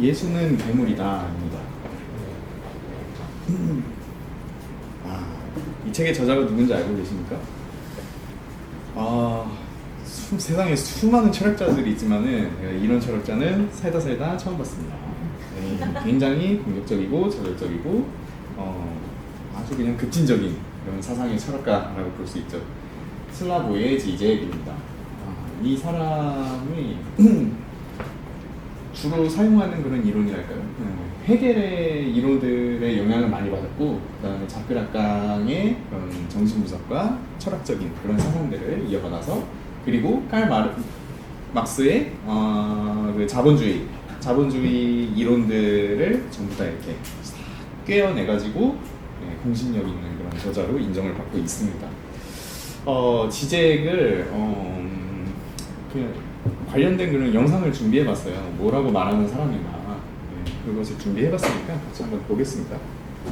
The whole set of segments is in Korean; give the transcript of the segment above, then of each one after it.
예수는 괴물이다입니다. 이 책의 저자가 누군지 알고 계십니까? 세상에 수많은 철학자들이 있지만은 이런 철학자는 살다 처음 봤습니다. 굉장히 공격적이고 저돌적이고 아주 그냥 급진적인 그런 사상의 철학가라고 볼 수 있죠. 슬라보의 지제입니다. 이 사람이 주로 사용하는 그런 이론이랄까요? 헤겔의 이론들의 영향을 많이 받았고, 그 다음에 자크라강의 그런 정신분석과 철학적인 그런 사상들을 이어받아서, 그리고 막스의 그 자본주의 이론들을 전부 다 이렇게 꿰어내가지고 공신력 있는 그런 저자로 인정을 받고 있습니다. 지젝을 관련된 그런 영상을 준비해봤어요. 뭐라고 말하는 사람인가. 그것을 준비해봤으니까 같이 한번 보겠습니다.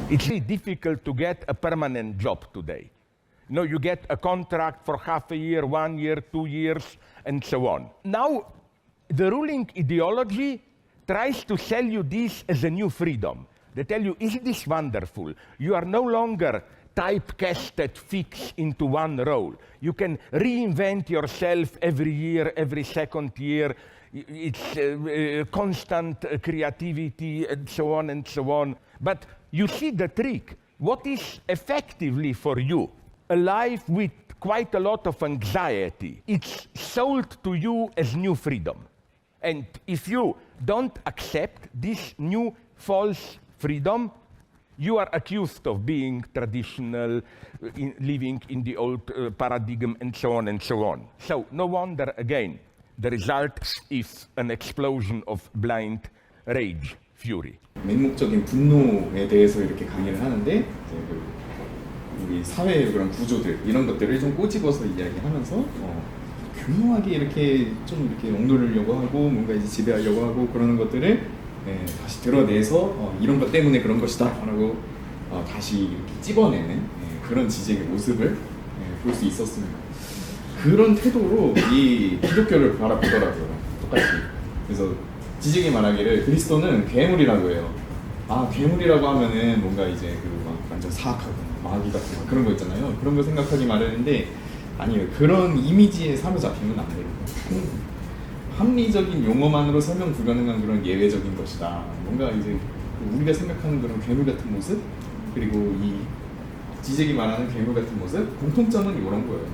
It's really difficult to get a permanent job today. You know, you get a contract for half a year, 1 year, 2 years, and so on. Now, the ruling ideology tries to sell you this as a new freedom. They tell you, isn't this wonderful? You are no longer typecasted, fixed into one role. You can reinvent yourself every year, every second year. It's constant creativity and so on and so on. But you see the trick. What is effectively for you a life with quite a lot of anxiety? It's sold to you as new freedom. And if you don't accept this new false freedom, you are accused of being traditional, living in the old paradigm, and so on and so on. So, no wonder, again, the result is an explosion of blind rage, fury. 맹목적인 분노에 대해서 이렇게 강의를 하는데, 우리 사회의 그런 구조들, 이런 것들을 좀 꼬집어서 이야기하면서, 교묘하게 이렇게 좀 이렇게 억누르려고 하고, 뭔가 이제 지배하려고 하고, 그러는 것들을 다시 드러내서 이런 것 때문에 그런 것이다 라고 다시 이렇게 찝어내는 그런 지적의 모습을 볼 수 있었습니다. 그런 태도로 이 기독교를 바라보더라고요. 똑같이. 그래서 지적이 말하기를 그리스도는 괴물이라고 해요. 괴물이라고 하면은 뭔가 이제 막 완전 사악하고 마귀 같은 그런 거 있잖아요. 그런 거 생각하기 마련인데 아니에요. 그런 이미지에 사로잡히면 안 돼요. 합리적인 용어만으로 설명 불가능한 그런 예외적인 것이다. 뭔가 이제 우리가 생각하는 그런 괴물 같은 모습, 그리고 이 지적이 말하는 괴물 같은 모습, 공통점은 이런 거예요.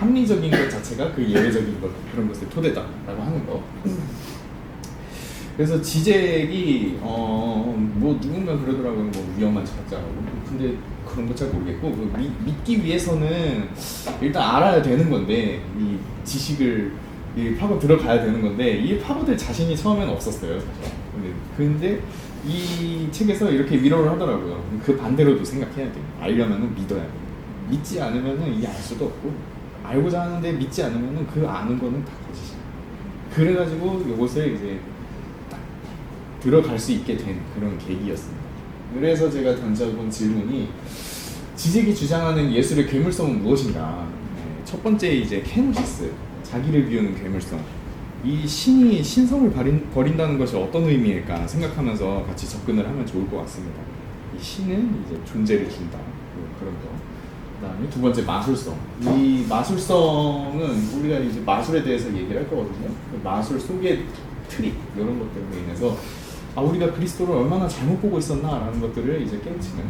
합리적인 것 자체가 그 예외적인 것, 그런 것의 토대다라고 하는 거. 그래서 지적이 뭐 누군가 그러더라고요. 뭐 위험한 철학자라고. 근데 그런 거 잘 모르겠고 믿기 위해서는 일단 알아야 되는 건데 이 지식을 파고 들어가야 되는 건데 이 파고들 자신이 처음에는 없었어요. 사실. 근데 이 책에서 이렇게 위로를 하더라고요. 그 반대로도 생각해야 돼요. 알려면은 믿어야 돼요. 믿지 않으면은 이게 알 수도 없고 알고자 하는데 믿지 않으면은 그 아는 거는 다 거짓이에요. 그래가지고 이것을 이제 딱 들어갈 수 있게 된 그런 계기였습니다. 그래서 제가 던져본 질문이 지적이 주장하는 예술의 괴물성은 무엇인가? 첫 번째 이제 케노시스. 자기를 비우는 괴물성. 이 신이 신성을 버린다는 것이 어떤 의미일까 생각하면서 같이 접근을 하면 좋을 것 같습니다. 이 신은 이제 존재를 준다. 그런 거. 그다음에 두 번째 마술성. 이 마술성은 우리가 이제 마술에 대해서 얘기를 할 거거든요. 그 마술 속의 트릭 이런 것들로 인해서 우리가 그리스도를 얼마나 잘못 보고 있었나라는 것들을 이제 깨우치는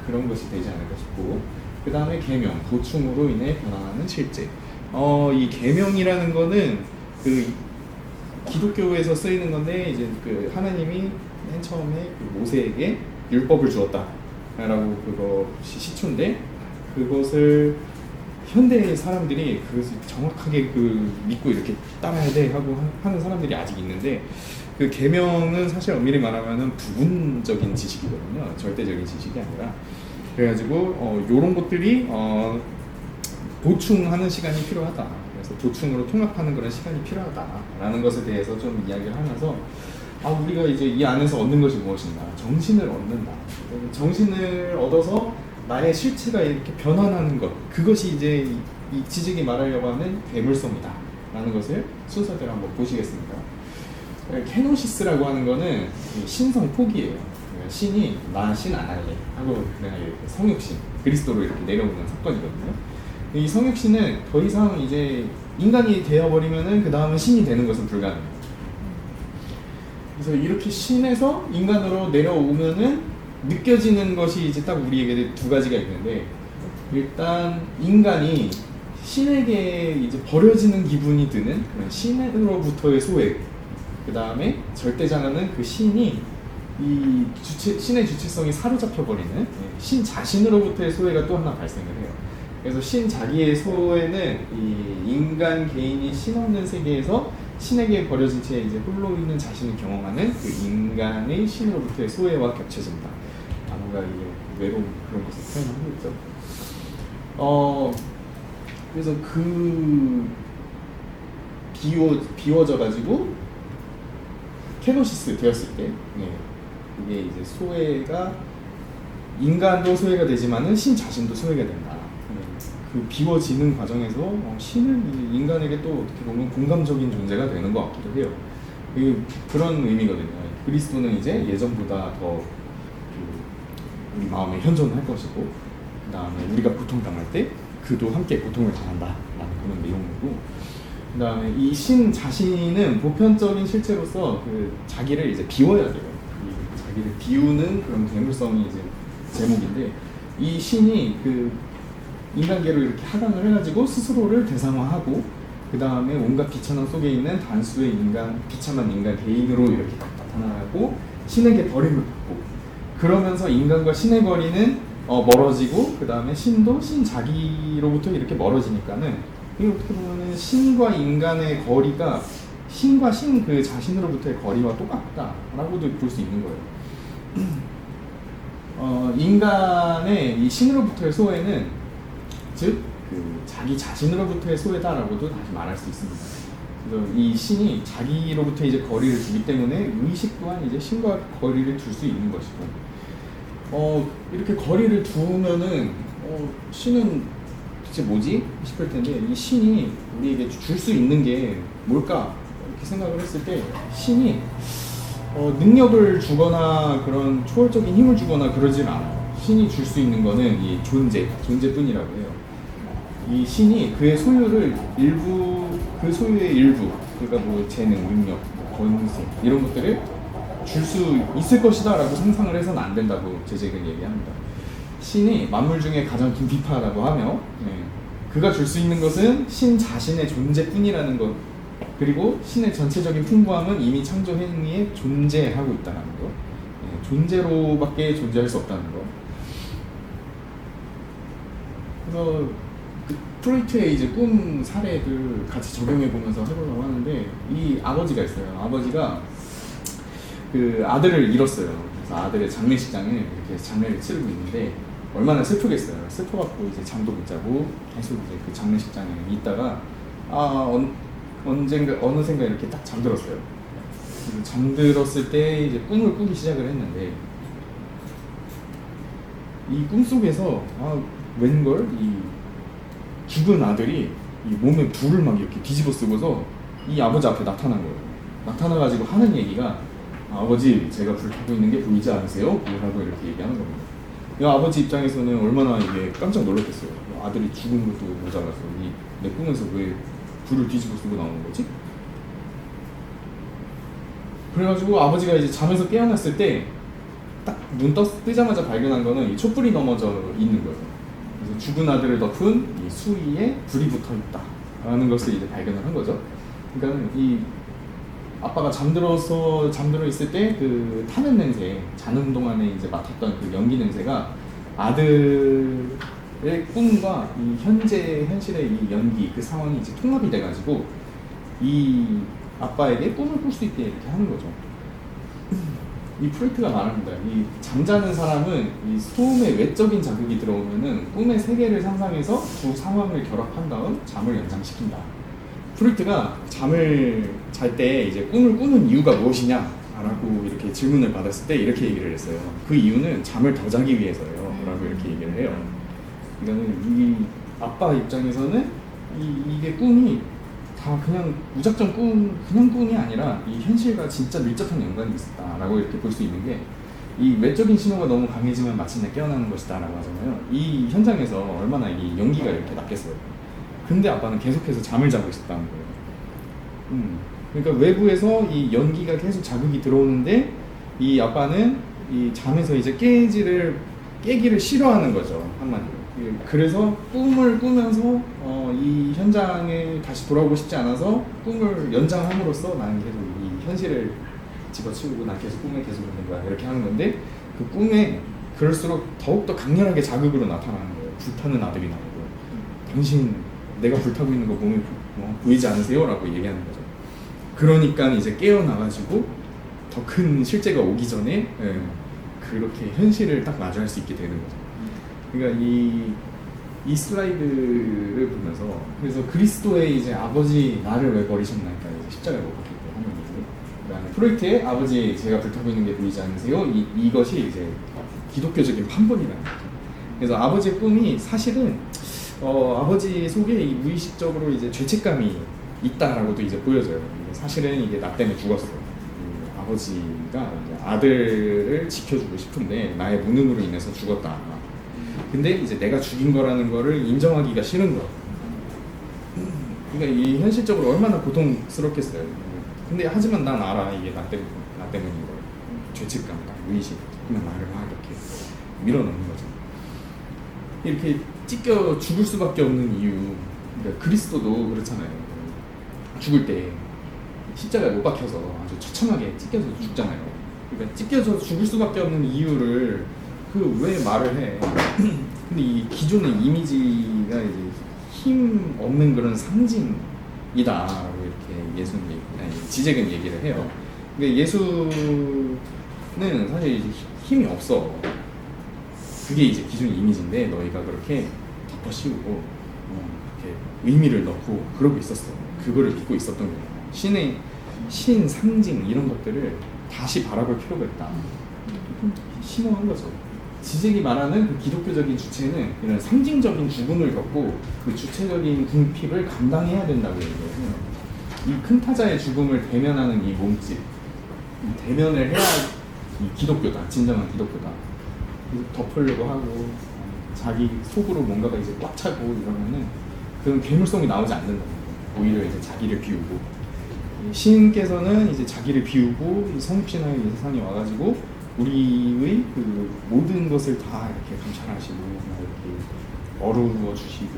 그런 것이 되지 않을까 싶고, 그 다음에 계명, 보충으로 인해 변화하는 실제. 이 계명이라는 거는 그 기독교에서 쓰이는 건데 이제 그 하나님이 맨 처음에 그 모세에게 율법을 주었다라고 그것이 시초인데 그것을 현대 사람들이 그것을 정확하게 그 믿고 이렇게 따라야 돼 하고 하는 사람들이 아직 있는데 그 계명은 사실 엄밀히 말하면은 부분적인 지식이거든요. 절대적인 지식이 아니라. 그래가지고 요런 것들이 보충하는 시간이 필요하다. 그래서 보충으로 통합하는 그런 시간이 필요하다라는 것에 대해서 좀 이야기를 하면서 우리가 이제 이 안에서 얻는 것이 무엇인가? 정신을 얻는다. 정신을 얻어서 나의 실체가 이렇게 변환하는 것, 그것이 이제 이 지적이 말하려고 하는 괴물성이다라는 것을 순서대로 한번 보시겠습니다. 케노시스라고 하는 거는 신성 포기예요. 그러니까 신이 나 신 안 할래 하고 그냥 이렇게 성육신 그리스도로 이렇게 내려오는 사건이거든요. 이 성육신은 더 이상 이제 인간이 되어버리면은 그 다음은 신이 되는 것은 불가능해요. 그래서 이렇게 신에서 인간으로 내려오면은 느껴지는 것이 이제 딱 우리에게 두 가지가 있는데, 일단 인간이 신에게 이제 버려지는 기분이 드는 그런 신으로부터의 소외, 그 다음에 절대자는 그 신이 이 신의 주체성이 사로잡혀 버리는 신 자신으로부터의 소외가 또 하나 발생을 해요. 그래서 신 자기의 소외는 이 인간 개인이 신 없는 세계에서 신에게 버려진 채 이제 홀로 있는 자신을 경험하는 그 인간의 신으로부터의 소외와 겹쳐진다. 뭔가 이게 외로움 그런 것을 표현하고 있죠. 그래서 그 비워져 가지고 케노시스 되었을 때, 그게 이제 소외가 인간도 소외가 되지만은 신 자신도 소외가 된다. 그 비워지는 과정에서 신은 인간에게 또 어떻게 보면 공감적인 존재가 되는 것 같기도 해요. 그런 의미거든요. 그리스도는 이제 예전보다 더 우리 마음에 현존할 것이고, 그 다음에 우리가 고통당할 때 그도 함께 고통을 당한다라는 그런 내용이고, 그 다음에 이 신 자신은 보편적인 실체로서 그 자기를 이제 비워야 돼요. 자기를 비우는 그런 괴물성이 이제 제목인데, 이 신이 그 인간계로 이렇게 하강을 해가지고 스스로를 대상화하고, 그 다음에 온갖 비천함 속에 있는 단수의 비참한 인간 개인으로 이렇게 나타나고 신에게 버림을 받고, 그러면서 인간과 신의 거리는 멀어지고, 그 다음에 신도 신 자기로부터 이렇게 멀어지니까는, 이게 어떻게 보면은 신과 인간의 거리가 신과 신 그 자신으로부터의 거리와 똑같다라고도 볼 수 있는 거예요. 인간의 이 신으로부터의 소외는 즉 그 자기 자신으로부터의 소외다라고도 다시 말할 수 있습니다. 그래서 이 신이 자기로부터 이제 거리를 두기 때문에 의식 또한 이제 신과 거리를 둘 수 있는 것이고, 이렇게 거리를 두면은 신은 도대체 뭐지 싶을 텐데, 이 신이 우리에게 줄 수 있는 게 뭘까 이렇게 생각을 했을 때, 신이 능력을 주거나 그런 초월적인 힘을 주거나 그러진 않아요. 신이 줄 수 있는 거는 이 존재뿐이라고 해요. 이 신이 그의 소유를 그 소유의 일부, 그러니까 뭐 재능, 능력, 권세 이런 것들을 줄 수 있을 것이다 라고 상상을 해서는 안 된다고 제재는 얘기합니다. 신이 만물 중에 가장 궁핍하다고 하며, 그가 줄 수 있는 것은 신 자신의 존재뿐이라는 것, 그리고 신의 전체적인 풍부함은 이미 창조 행위에 존재하고 있다는 것, 존재로밖에 존재할 수 없다는 것. 그래서 그 프로이트의 이제 꿈 사례들 같이 적용해 보면서 해보려고 하는데, 이 아버지가 있어요. 아버지가 그 아들을 잃었어요. 그래서 아들의 장례식장에 이렇게 장례를 치르고 있는데, 얼마나 슬프겠어요. 슬퍼갖고 이제 잠도 못 자고 계속 이제 그 장례식장에 있다가 언젠가 어느샌가 이렇게 딱 잠들었어요. 잠들었을 때 이제 꿈을 꾸기 시작을 했는데, 이 꿈 속에서 웬걸 이 죽은 아들이 이 몸에 불을 막 이렇게 뒤집어 쓰고서 이 아버지 앞에 나타난 거예요. 나타나가지고 하는 얘기가, 아버지 제가 불 켜고 있는 게 보이지 않으세요? 라고 이렇게 얘기하는 겁니다. 이 아버지 입장에서는 얼마나 이게 깜짝 놀랐겠어요. 아들이 죽은 것도 모자라서 내 꿈에서 왜 불을 뒤집어 쓰고 나오는 거지? 그래가지고 아버지가 이제 잠에서 깨어났을 때 딱 눈 뜨자마자 발견한 거는 이 촛불이 넘어져 있는 거예요. 그래서 죽은 아들을 덮은 이 수위에 불이 붙어 있다라는 것을 이제 발견을 한 거죠. 그러니까 이 아빠가 잠들어 있을 때 그 타는 냄새, 자는 동안에 이제 맡았던 그 연기 냄새가 아들의 꿈과 이 현실의 이 연기, 그 상황이 이제 통합이 돼가지고 이 아빠에게 꿈을 꿀 수 있게 이렇게 하는 거죠. 이 프로이트가 말합니다. 이 잠자는 사람은 이 소음의 외적인 자극이 들어오면은 꿈의 세계를 상상해서 두 상황을 결합한 다음 잠을 연장시킨다. 프로이트가 잠을 잘 때 이제 꿈을 꾸는 이유가 무엇이냐라고 이렇게 질문을 받았을 때 이렇게 얘기를 했어요. 그 이유는 잠을 더 자기 위해서예요. 라고 이렇게 얘기를 해요. 그러니까 이 아빠 입장에서는 이게 꿈이 다 그냥 무작정 그냥 꿈이 아니라 이 현실과 진짜 밀접한 연관이 있었다라고 이렇게 볼 수 있는 게, 이 외적인 신호가 너무 강해지면 마침내 깨어나는 것이다라고 하잖아요. 이 현장에서 얼마나 이 연기가 이렇게 났겠어요. 근데 아빠는 계속해서 잠을 자고 있었다는 거예요. 그러니까 외부에서 이 연기가 계속 자극이 들어오는데 이 아빠는 이 잠에서 이제 깨기를 싫어하는 거죠, 한마디로. 그래서 꿈을 꾸면서 이 현장에 다시 돌아오고 싶지 않아서 꿈을 연장함으로써 나는 계속 이 현실을 집어치우고 난 계속 꿈에 계속 있는 거야, 이렇게 하는 건데, 그 꿈에 그럴수록 더욱더 강렬하게 자극으로 나타나는 거예요. 불타는 아들이 나오고, 당신 내가 불타고 있는 거 보이지 않으세요? 라고 얘기하는 거죠. 그러니까 이제 깨어나가지고 더 큰 실제가 오기 전에 그렇게 현실을 딱 마주할 수 있게 되는 거죠. 그러니까 이 슬라이드를 보면서, 그래서 그리스도의 이제 아버지 나를 왜 버리셨나니까 이제 십자가에 못 박힐 때 하는 얘기. 그다음에 프로이트의 아버지 제가 불타고 있는 게 보이지 않으세요? 이것이 이제 기독교적인 판본이라는 거죠. 그래서 아버지의 꿈이 사실은 아버지 속에 이 무의식적으로 이제 죄책감이 있다라고도 이제 보여져요. 사실은 이게 나 때문에 죽었어. 아버지가 이제 아들을 지켜주고 싶은데 나의 무능으로 인해서 죽었다. 근데 이제 내가 죽인 거라는 거를 인정하기가 싫은 거야. 그러니까 이 현실적으로 얼마나 고통스럽겠어요. 근데 하지만 난 알아, 이게 나 때문인 걸. 죄책감, 무의식, 그냥 나를 막 이렇게 밀어넣는 거죠. 이렇게 찢겨 죽을 수밖에 없는 이유. 그러니까 그리스도도 그렇잖아요. 죽을 때 십자가에 못 박혀서 아주 처참하게 찢겨서 죽잖아요. 그러니까 찢겨서 죽을 수밖에 없는 이유를 왜 말을 해? 근데 이 기존의 이미지가 이제 힘 없는 그런 상징이다라고 이렇게 지제금 얘기를 해요. 근데 예수는 사실 이제 힘이 없어. 그게 이제 기존 이미지인데 너희가 그렇게 덮어씌우고 이렇게 의미를 넣고 그러고 있었어. 그거를 믿고 있었던 거예요. 신 상징 이런 것들을 다시 바라볼 필요가 있다. 심오한 거죠. 지적이 말하는 그 기독교적인 주체는 이런 상징적인 죽음을 겪고 그 주체적인 궁핍을 감당해야 된다고 얘기해요. 이 큰 타자의 죽음을 대면하는 이 몸짓, 대면을 해야 이 기독교다, 진정한 기독교다. 덮으려고 하고 자기 속으로 뭔가가 이제 꽉 차고 이러면은 그런 괴물성이 나오지 않는다. 오히려 이제 자기를 비우고, 신께서는 이제 자기를 비우고 이 성육신하여 이 세상에 와가지고 우리의 그 모든 것을 다 이렇게 감찰하시고 이렇게 어루워 주시고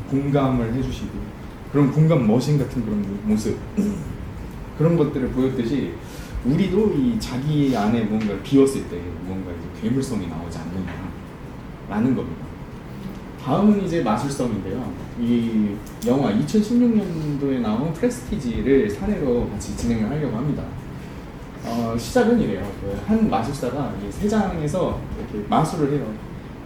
공감을 해주시고, 그런 공감 머신 같은 그런 모습, 그런 것들을 보였듯이 우리도 이 자기 안에 뭔가를 비웠을 때 뭔가 이제 괴물성이 나오지 않느냐라는 겁니다. 다음은 이제 마술성인데요. 이 영화 2016년도에 나온 프레스티지를 사례로 같이 진행을 하려고 합니다. 시작은 이래요. 한 마술사가 이 세장에서 이렇게 마술을 해요.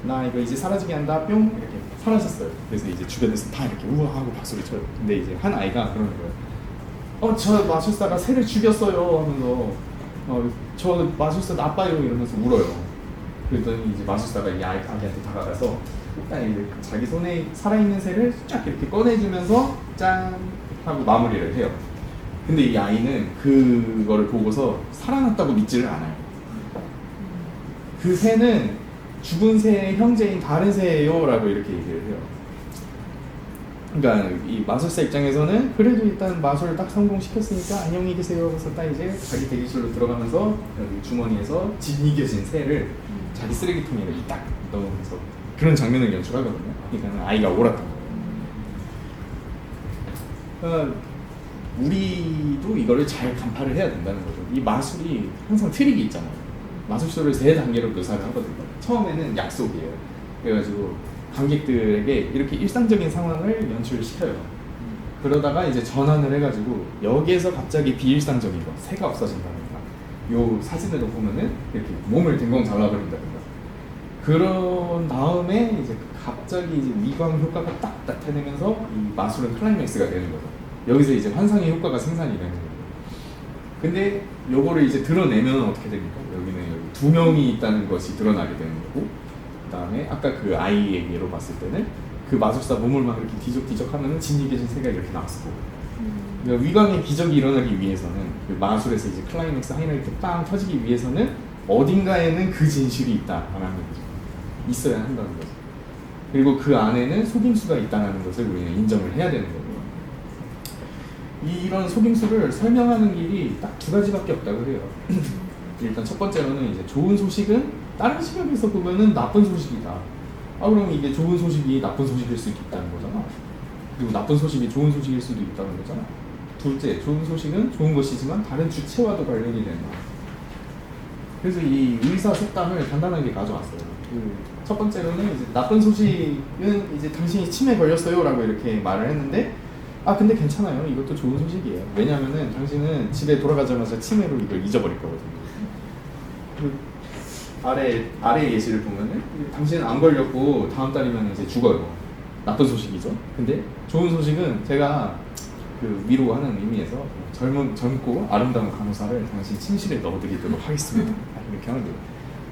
나 이거 이제 사라지게 한다, 뿅, 이렇게 사라졌어요. 그래서 이제 주변에서 다 이렇게 우와하고 박수를 쳐요. 근데 이제 한 아이가 그러는 거예요. 저 마술사가 새를 죽였어요 하면서, 저 마술사 나빠요 이러면서 울어요. 그랬더니 이제 마술사가 이 아기한테 다가가서 딱 이제 자기 손에 살아있는 새를 쫙 이렇게 꺼내주면서 짠 하고 마무리를 해요. 근데 이 아이는 그거를 보고서 살아났다고 믿지를 않아요. 그 새는 죽은 새의 형제인 다른 새예요 라고 이렇게 얘기를 해요. 그러니까 이 마술사 입장에서는 그래도 일단 마술을 딱 성공시켰으니까 안녕히 계세요 하면서 딱 이제 자기 대기실로 들어가면서 여기 주머니에서 짓이겨진 새를 자기 쓰레기통에 이렇게 딱 넣으면서 그런 장면을 연출하거든요. 그러니까 아이가 옳았던 거예요. 그러니까 우리도 이거를 잘 간파를 해야 된다는 거죠. 이 마술이 항상 트릭이 있잖아요. 마술쇼를 3단계로 묘사를 하거든요. 처음에는 약속이에요. 그래가지고 관객들에게 이렇게 일상적인 상황을 연출시켜요. 그러다가 이제 전환을 해가지고 여기에서 갑자기 비일상적인 거, 새가 없어진다든가, 요 사진으로 보면은 이렇게 몸을 댕공 잘라버린다든가, 그런 다음에 이제 갑자기 이제 미광 효과가 딱 나타내면서 이 마술은 클라이맥스가 되는 거죠. 여기서 이제 환상의 효과가 생산이 되는 거예요. 근데 요거를 이제 드러내면 어떻게 됩니까? 여기는 여기 2명이 있다는 것이 드러나게 되는 거고, 그 다음에 아까 그 아이의 예로 봤을 때는 그 마술사 몸을 막 이렇게 뒤적뒤적 하면은 진이 계신 새가 이렇게 나왔을 거고, 그러니까 위광의 기적이 일어나기 위해서는 그 마술에서 이제 클라이맥스 하이라이트 빵 터지기 위해서는 어딘가에는 그 진실이 있다라는 거죠. 있어야 한다는 거죠. 그리고 그 안에는 속임수가 있다는 것을 우리는 인정을 해야 되는 거고요. 이런 속임수를 설명하는 길이 딱 두 가지밖에 없다고 해요. 일단 첫 번째로는 이제 좋은 소식은 다른 시각에서 보면은 나쁜 소식이다. 그럼 이게 좋은 소식이 나쁜 소식일 수도 있다는 거잖아. 그리고 나쁜 소식이 좋은 소식일 수도 있다는 거잖아. 둘째, 좋은 소식은 좋은 것이지만 다른 주체와도 관련이 된다. 그래서 이 의사속담을 간단하게 가져왔어요. 첫 번째로는 이제 나쁜 소식은 이제 당신이 치매에 걸렸어요라고 이렇게 말을 했는데, 근데 괜찮아요. 이것도 좋은 소식이에요. 왜냐면은 당신은 집에 돌아가자마자 치매로 이걸 잊어버릴 거거든요. 아래 예시를 보면은 당신은 안 걸렸고 다음 달이면 이제 죽어요. 나쁜 소식이죠. 근데 좋은 소식은 제가 그 위로하는 의미에서 젊고 아름다운 간호사를 당신 침실에 넣어드리도록 하겠습니다. 이렇게 하는 거예요.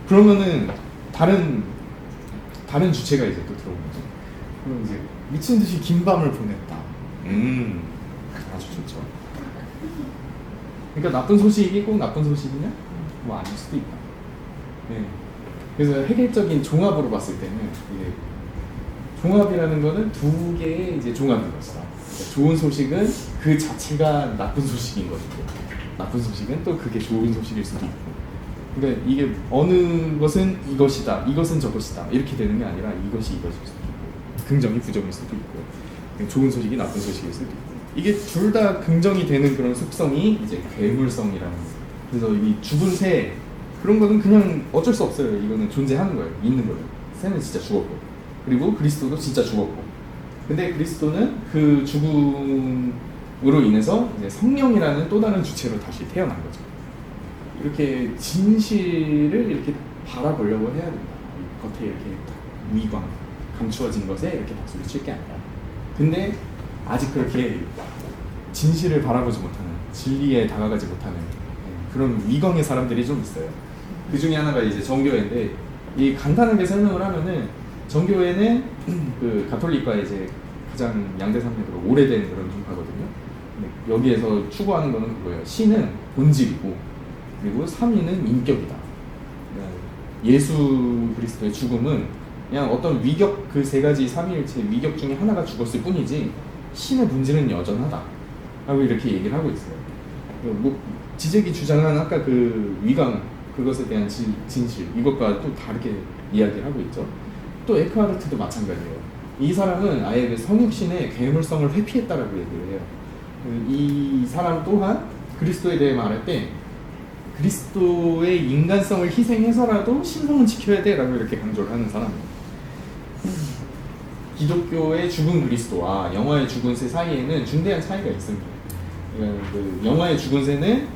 그러면은 다른 주체가 이제 또 들어오는 거죠. 그럼 이제 미친 듯이 긴 밤을 보냈다. 아주 좋죠. 그러니까 나쁜 소식이 꼭 나쁜 소식이냐? 뭐 아닐 수도 있다. 네. 그래서 해결적인 종합으로 봤을 때는 이게 종합이라는 거는 두 개의 이제 종합인 것이다. 그러니까 좋은 소식은 그 자체가 나쁜 소식인 것이고, 나쁜 소식은 또 그게 좋은 소식일 수도 있고. 그러니까 이게 어느 것은 이것이다, 이것은 저것이다 이렇게 되는 게 아니라 이것이 이것일 수도 있고, 긍정이 부정일 수도 있고, 좋은 소식이 나쁜 소식일 수도 있고. 이게 둘 다 긍정이 되는 그런 속성이 이제 괴물성이라는 거예요. 그래서 이 죽은 새 그런 거는 그냥 어쩔 수 없어요. 이거는 존재하는 거예요. 있는 거예요. 새는 진짜 죽었고, 그리고 그리스도도 진짜 죽었고. 근데 그리스도는 그 죽음으로 인해서 이제 성령이라는 또 다른 주체로 다시 태어난 거죠. 이렇게 진실을 이렇게 바라보려고 해야 된다. 겉에 이렇게 위광, 감추어진 것에 이렇게 박수를 칠 게 아니라. 근데 아직 그렇게 진실을 바라보지 못하는, 진리에 다가가지 못하는 그런 위광의 사람들이 좀 있어요. 그 중에 하나가 이제 정교회인데, 이 간단하게 설명을 하면은 정교회는 그 가톨릭과 이제 가장 양대산맥으로 오래된 그런 종파거든요. 여기에서 추구하는 거는 그거예요. 신은 본질이고, 그리고 삼위는 인격이다. 예수 그리스도의 죽음은 그냥 어떤 위격, 그 세 가지 삼위일체 위격 중에 하나가 죽었을 뿐이지 신의 본질은 여전하다 라고 이렇게 얘기를 하고 있어요. 뭐 지적이 주장한 아까 그 위강, 그것에 대한 진실, 이것과 또 다르게 이야기를 하고 있죠. 또 에크하르트도 마찬가지예요. 이 사람은 아예 그 성육신의 괴물성을 회피했다라고 얘기를 해요. 이 사람 또한 그리스도에 대해 말할 때 그리스도의 인간성을 희생해서라도 신성은 지켜야 돼 라고 이렇게 강조를 하는 사람이에요. 기독교의 죽은 그리스도와 영화의 죽은 새 사이에는 중대한 차이가 있습니다. 그 영화의 죽은 새는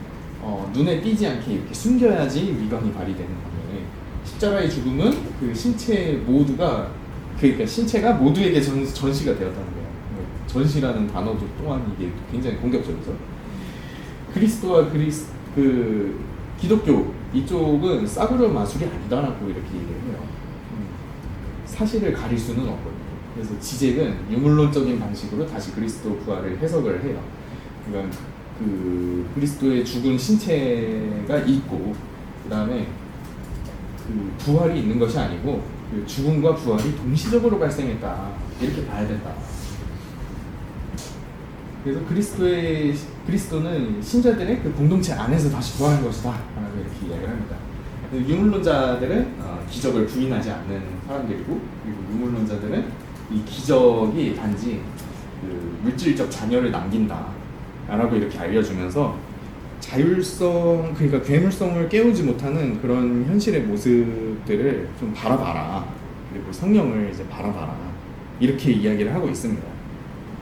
눈에 띄지 않게 이렇게 숨겨야지 위광이 발휘되는 반면에, 십자가의 죽음은 그 신체 모두가, 그러니까 신체가 모두에게 전시가 되었다는 거예요. 전시라는 단어도 또한 이게 굉장히 공격적이죠. 그리스도와 그 기독교 이쪽은 싸구려 마술이 아니다라고 이렇게 얘기를 해요. 사실을 가릴 수는 없거든요. 그래서 지잭은 유물론적인 방식으로 다시 그리스도 부활을 해석을 해요. 그러니까 그 그리스도의 죽은 신체가 있고, 그 다음에 그 부활이 있는 것이 아니고 그 죽음과 부활이 동시적으로 발생했다, 이렇게 봐야 된다. 그래서 그리스도는 신자들의 그 공동체 안에서 다시 부활한 것이다 라고 이렇게 이야기를 합니다. 유물론자들은 기적을 부인하지 않는 사람들이고, 그리고 유물론자들은 이 기적이 단지 그 물질적 잔여를 남긴다 라고 이렇게 알려주면서 자율성, 그러니까 괴물성을 깨우지 못하는 그런 현실의 모습들을 좀 바라봐라, 그리고 성령을 이제 바라봐라, 이렇게 이야기를 하고 있습니다.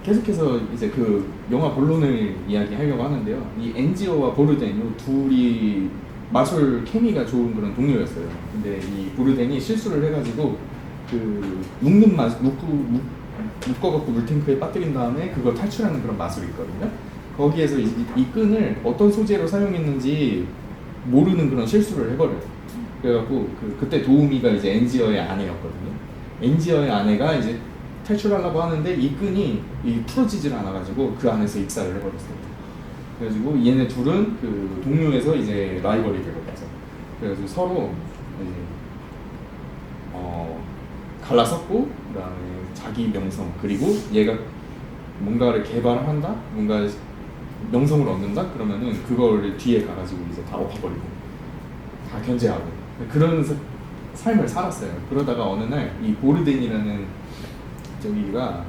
계속해서 이제 그 영화 본론을 이야기하려고 하는데요. 이 엔지오와 보르덴, 이 둘이 마술 케미가 좋은 그런 동료였어요. 근데 이 보르덴이 실수를 해가지고 그 묶어갖고 물탱크에 빠뜨린 다음에 그걸 탈출하는 그런 마술이 있거든요. 거기에서 이 끈을 어떤 소재로 사용했는지 모르는 그런 실수를 해버려요. 그래갖고 그때 도우미가 이제 엔지어의 아내였거든요. 엔지어의 아내가 이제 탈출하려고 하는데 이 끈이 풀어지질 않아가지고 그 안에서 익사를 해버렸어요. 그래가지고 얘네 둘은 그 동료에서 이제 라이벌이 되거든요. 그래가지고 서로 이제 갈라섰고, 그다음에 자기 명성, 그리고 얘가 뭔가를 개발을 한다, 뭔가 명성을 얻는다 그러면은 그거를 뒤에 가가지고 이제 다 엎어버리고 다 견제하고 그런 삶을 살았어요. 그러다가 어느 날 이 보르덴이라는 저기가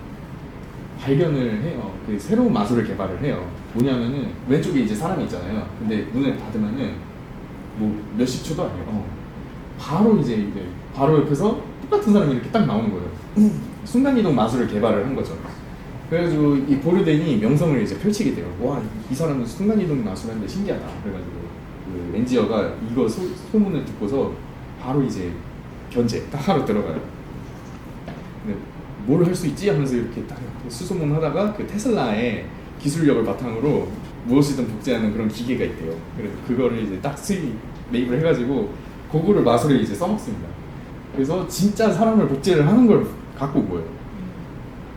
발견을 해요. 그 새로운 마술을 개발을 해요. 뭐냐면은 왼쪽에 이제 사람이 있잖아요. 근데 눈을 닫으면은 뭐 몇십 초도 아니에요. 바로 이제 바로 옆에서 똑같은 사람이 이렇게 딱 나오는 거예요. 순간이동 마술을 개발을 한 거죠. 그래가지고 이 보르덴이 명성을 이제 펼치게 돼요. 와, 이 사람은 순간이동 마술하는데 신기하다. 그래가지고 그 엔지어가 이거 소문을 듣고서 바로 이제 견제 딱 하러 들어가요. 뭘 할 수 있지 하면서 이렇게 딱 수소문하다가 그 테슬라의 기술력을 바탕으로 무엇이든 복제하는 그런 기계가 있대요. 그래서 그거를 이제 딱 매입을 해가지고 그거를 마술에 이제 써먹습니다. 그래서 진짜 사람을 복제를 하는 걸 갖고 온 거예요.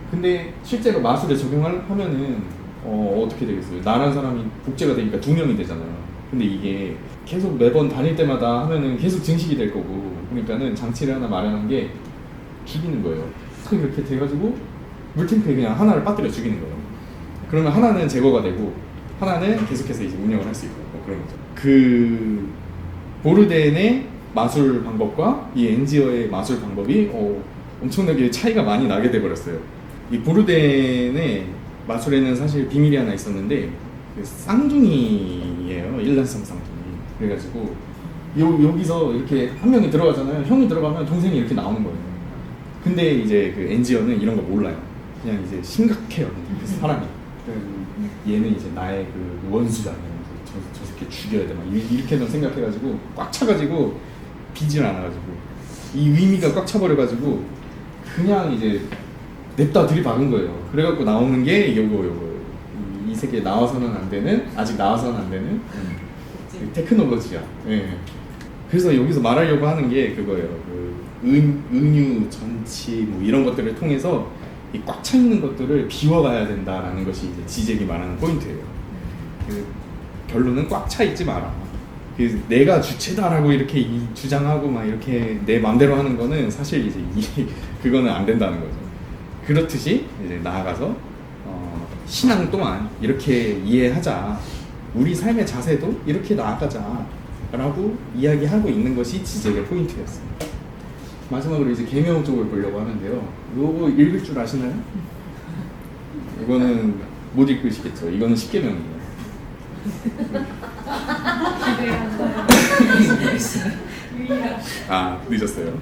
근데 실제로 마술에 적용하면은 어떻게 되겠어요? 나란 사람이 복제가 되니까 2명이 되잖아요. 근데 이게 계속 매번 다닐 때마다 하면은 계속 증식이 될 거고, 그러니까는 장치를 하나 마련한 게 죽이는 거예요. 이렇게 돼가지고 물탱크에 그냥 하나를 빠뜨려 죽이는 거예요. 그러면 하나는 제거가 되고 하나는 계속해서 이제 운영을 할 수 있고 그런 거죠. 그 보르덴의 마술 방법과 이 엔지어의 마술 방법이 엄청나게 차이가 많이 나게 돼 버렸어요. 이 보르덴의 마술에는 사실 비밀이 하나 있었는데 그 쌍둥이예요. 일란성 쌍둥이. 그래가지고 여기서 이렇게 한 명이 들어가잖아요. 형이 들어가면 동생이 이렇게 나오는 거예요. 근데 이제 그 엔지어는 이런 거 몰라요. 그냥 이제 심각해요. 그 사람이. 얘는 이제 나의 그 원수다. 저 새끼 죽여야 돼. 막 이렇게는 생각해가지고 꽉 차가지고 비질 않아가지고 이 의미가 꽉 차버려가지고 그냥 이제 냅다 들이박은 거예요. 그래갖고 나오는 게 요거. 이 세계에 나와서는 안 되는, 아직 나와서는 안 되는 테크놀로지야. 예. 그래서 여기서 말하려고 하는 게 그거예요. 그 은유, 전치 뭐 이런 것들을 통해서 이 꽉 차 있는 것들을 비워가야 된다라는 것이 이제 지젝이 말하는 포인트예요. 그 결론은 꽉 차 있지 마라. 그 내가 주체다라고 이렇게 주장하고 막 이렇게 내 맘대로 하는 거는 사실 이제 그거는 안 된다는 거죠. 그렇듯이 이제 나아가서 신앙 또한 이렇게 이해하자. 우리 삶의 자세도 이렇게 나아가자라고 이야기하고 있는 것이 지젝의 포인트였습니다. 마지막으로 이제 계명 쪽을 보려고 하는데요. 요거 읽을 줄 아시나요? 이거는 못 읽으시겠죠. 이거는 10계명이에요. 아, 늦었어요.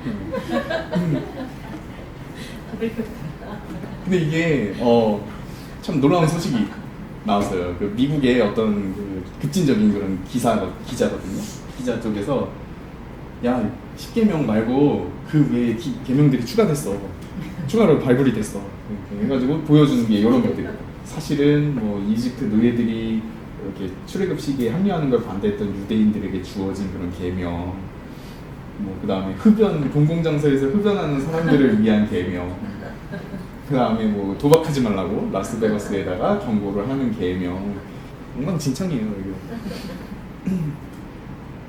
근데 이게 참 놀라운 소식이 나왔어요. 그 미국의 어떤 그 급진적인 그런 기자거든요. 기자 쪽에서 야, 10계명 말고 그 외에 계명들이 추가로 발굴이 됐어. 해가지고 보여주는 게 이런 것들이에요. 사실은 뭐 이집트 노예들이 이렇게 출애굽 시기에 합류하는 걸 반대했던 유대인들에게 주어진 그런 계명, 뭐 그 다음에 공공장소에서 흡연하는 사람들을 위한 계명, 그 다음에 뭐 도박하지 말라고 라스베가스에다가 경고를 하는 계명, 엉망진창이에요 이게.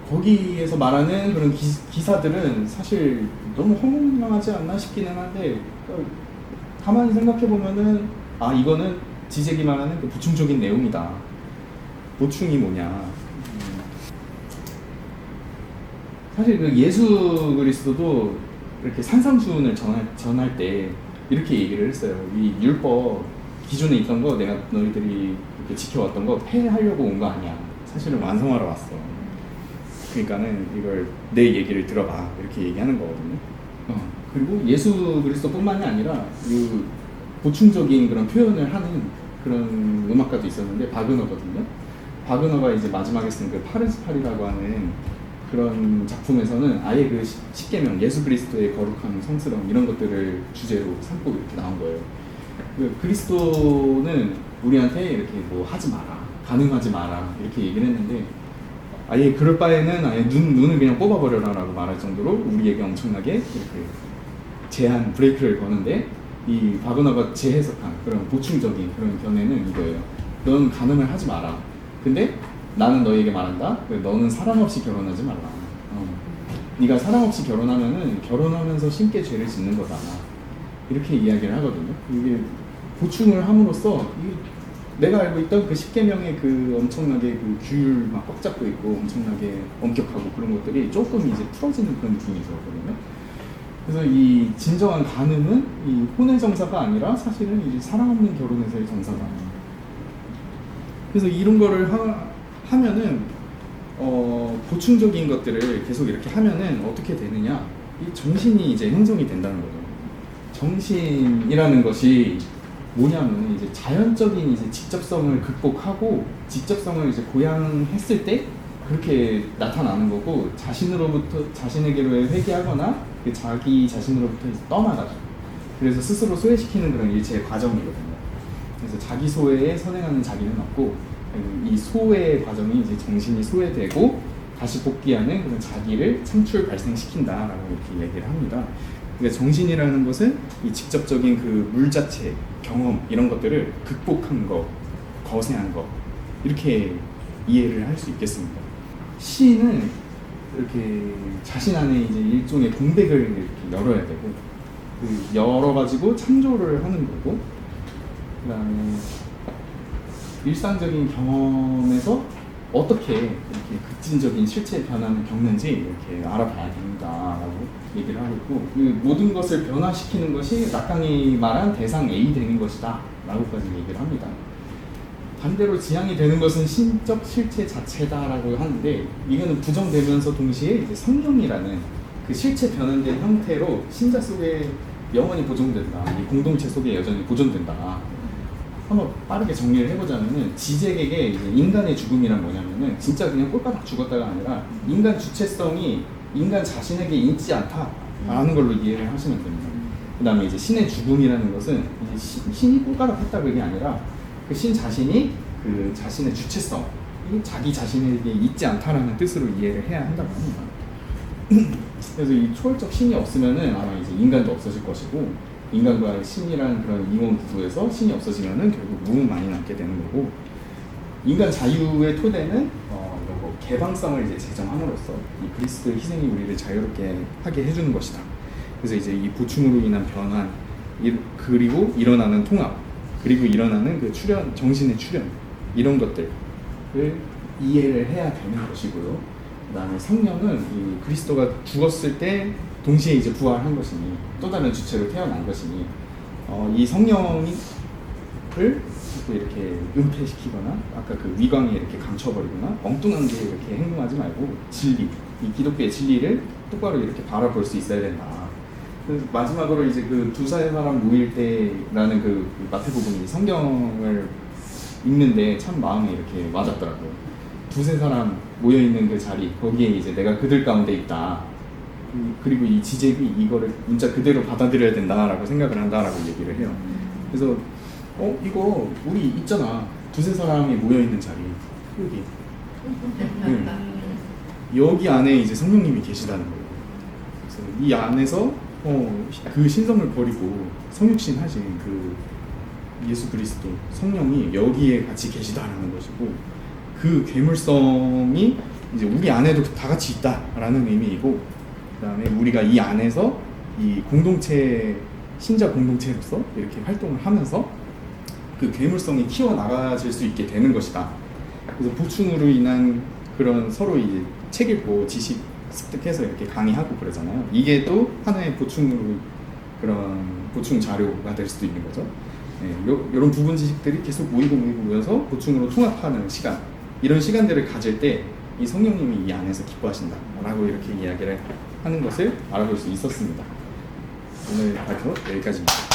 거기에서 말하는 그런 기사들은 사실 너무 허무맹랑하지 않나 싶기는 한데, 가만히 생각해 보면은 이거는 지젝이 말하는 그 보충적인 내용이다. 보충이 뭐냐? 사실 그 예수 그리스도도 이렇게 산상수훈을 전할 때 이렇게 얘기를 했어요. 이 율법 기존에 있던 거 내가 너희들이 이렇게 지켜왔던 거 폐하려고 온 거 아니야. 사실은 완성하러 왔어. 그러니까는 이걸 내 얘기를 들어봐 이렇게 얘기하는 거거든요. 그리고 예수 그리스도뿐만이 아니라 이 보충적인 그런 표현을 하는 그런 음악가도 있었는데 바그너거든요. 바그너가 이제 마지막에 쓴 그 파르스팔이라고 하는 그런 작품에서는 아예 그 10계명 예수 그리스도의 거룩한 성스러움 이런 것들을 주제로 삼고 이렇게 나온 거예요. 그 그리스도는 우리한테 이렇게 뭐 하지 마라, 가늠하지 마라 이렇게 얘기를 했는데, 아예 그럴 바에는 아예 눈을 그냥 뽑아버려라 라고 말할 정도로 우리에게 엄청나게 이렇게 제한 브레이크를 거는데, 이 바그너가 재해석한 그런 보충적인 그런 견해는 이거예요. 넌 간음을 하지 마라. 근데 나는 너에게 말한다. 너는 사랑 없이 결혼하지 말라. 네가 사랑 없이 결혼하면은 결혼하면서 심게 죄를 짓는 거다. 이렇게 이야기를 하거든요. 이게 보충을 함으로써 내가 알고 있던 그 10계명의 그 엄청나게 그 규율 막 꽉 잡고 있고 엄청나게 엄격하고 그런 것들이 조금 이제 풀어지는 그런 느낌이 들었거든요. 그래서 이 진정한 간음은 이 혼의 정사가 아니라 사실은 이제 사랑 없는 결혼에서의 정사다. 그래서 이런 거를 하면은 보충적인 것들을 계속 이렇게 하면은 어떻게 되느냐? 이 정신이 이제 형성이 된다는 거죠. 정신이라는 것이 뭐냐면 이제 자연적인 이제 직접성을 극복하고 직접성을 이제 고양했을 때 그렇게 나타나는 거고 자신에게로의 회개하거나 그 자기 자신으로부터 이제 떠나가죠. 그래서 스스로 소외시키는 그런 일체의 과정이거든요. 그래서 자기 소외에 선행하는 자기는 없고 이 소외 과정이 이제 정신이 소외되고 다시 복귀하는 그런 자기를 창출 발생시킨다라고 이렇게 얘기를 합니다. 그러니까 정신이라는 것은 이 직접적인 그 물 자체, 경험 이런 것들을 극복한 거, 거세한 거 이렇게 이해를 할 수 있겠습니다. 시는 이렇게 자신 안에 이제 일종의 공백을 이렇게 열어야 되고 그 열어가지고 창조를 하는 거고 그다음에 일상적인 경험에서 어떻게 이렇게 급진적인 실체 변화를 겪는지 이렇게 알아봐야 된다라고 얘기를 하고 있고 그 모든 것을 변화시키는 것이 락강이 말한 대상 A 되는 것이다 라고까지 얘기를 합니다. 반대로 지향이 되는 것은 신적 실체 자체다라고 하는데 이거는 부정되면서 동시에 이제 성령이라는 그 실체 변환된 형태로 신자 속에 영원히 보존된다. 이 공동체 속에 여전히 보존된다. 한번 빠르게 정리를 해보자면은 지잭에게 이제 인간의 죽음이란 뭐냐면은 진짜 그냥 꼴바닥 죽었다가 아니라 인간 주체성이 인간 자신에게 있지 않다라는 걸로 이해를 하시면 됩니다. 그 다음에 이제 신의 죽음이라는 것은 이제 신이 꼴바닥 했다 그게 아니라 그 신 자신이 그 자신의 주체성이 자기 자신에게 있지 않다라는 뜻으로 이해를 해야 한다고 합니다. 그래서 이 초월적 신이 없으면은 아마 이제 인간도 없어질 것이고 인간과 신이라는 그런 이원 구조에서 신이 없어지면은 결국 무만이 남게 되는 거고 인간 자유의 토대는 개방성을 이제 제정함으로써 이 그리스도의 희생이 우리를 자유롭게 하게 해주는 것이다. 그래서 이제 이 보충으로 인한 변환 그리고 일어나는 통합 그리고 일어나는 그 출현 정신의 출현 이런 것들을 이해를 해야 되는 것이고요. 그다음에 성령은 이 그리스도가 죽었을 때 동시에 이제 부활한 것이니 또 다른 주체로 태어난 것이니 이 성령을 또 이렇게 은폐시키거나 아까 그 위광에 이렇게 감춰버리거나 엉뚱한 게 이렇게 행동하지 말고 진리, 이 기독교의 진리를 똑바로 이렇게 바라볼 수 있어야 된다. 마지막으로 이제 그 두세 사람 모일 때라는 그 마태복음이 성경을 읽는데 참 마음에 이렇게 와닿더라고요. 두세 사람 모여 있는 그 자리 거기에 이제 내가 그들 가운데 있다. 그리고 이 지잭이 이거를 문자 그대로 받아들여야 된다라고 생각을 한다라고 얘기를 해요. 그래서 이거 우리 있잖아. 두세 사람이 모여 있는 자리 여기. 여기 안에 이제 성령님이 계시다는 거예요. 그래서 이 안에서 그 신성을 버리고 성육신 하신 그 예수 그리스도 성령이 여기에 같이 계시다라는 것이고 그 괴물성이 이제 우리 안에도 다 같이 있다라는 의미이고 그다음에 우리가 이 안에서 이 공동체 신자 공동체로서 이렇게 활동을 하면서 그 괴물성이 키워나가질 수 있게 되는 것이다. 그래서 보충으로 인한 그런 서로 이제 책 읽고 지식 습득해서 이렇게 강의하고 그러잖아요. 이게 또 하나의 보충으로 그런 보충 자료가 될 수도 있는 거죠. 이런 부분 지식들이 계속 모여서 보충으로 통합하는 시간 이런 시간들을 가질 때 이 성령님이 이 안에서 기뻐하신다라고 이렇게 이야기를 하는 것을 알아볼 수 있었습니다. 오늘 발표 여기까지입니다.